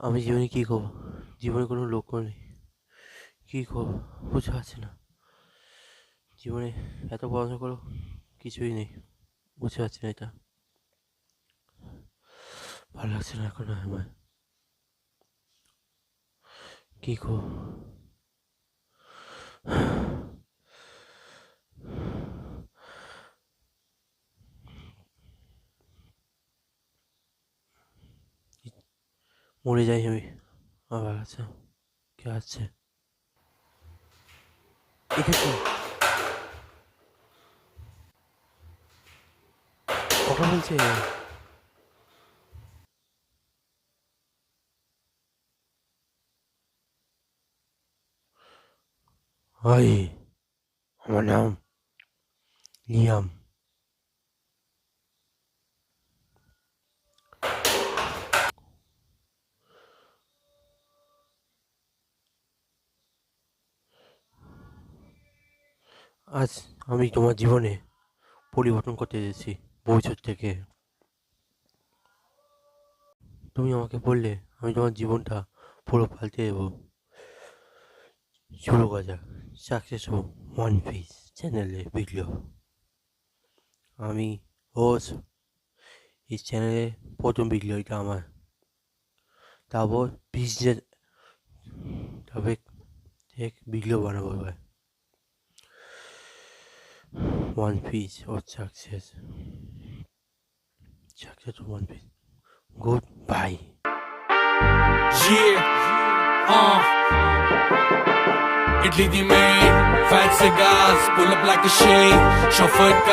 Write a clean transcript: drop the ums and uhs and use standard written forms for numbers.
আমি জীবনে কী করবো? জীবনে কোনো লক্ষ্য নেই। কী করবো বুঝতে পারছি না। জীবনে এত পড়াশোনা করেও কিছুই নেই। বুঝতে পারছি না এটা। ভালো লাগছে না এখন আর আমার। কী করবো? মরে যাই আমি। আমার ভালো লাগছে না। কে আসছে? এটা কি? কথা বলছে? হাই, আমার নাম লিয়াম। আজ আমি তোমার জীবনে পরিবর্তন করতে এসেছি ভবিষ্যৎ থেকে। তুমি আমাকে বললে আমি তোমার জীবনটা পুরো পাল্টে দেবো। শুরু করা যাক। সাকসেস ওয়ান পিস চ্যানেলে ভিডিও। আমি হোস্ট। এই চ্যানেলে প্রথম ভিডিও এটা আমার। তারপর বিজনেস, তবে এক ভিডিও বানাবো এবার। ওয়ান পিস ও success. Success one piece. Good bye. Yeah, Italy di me, fat cigars, pull up like a shade, chauffeur car.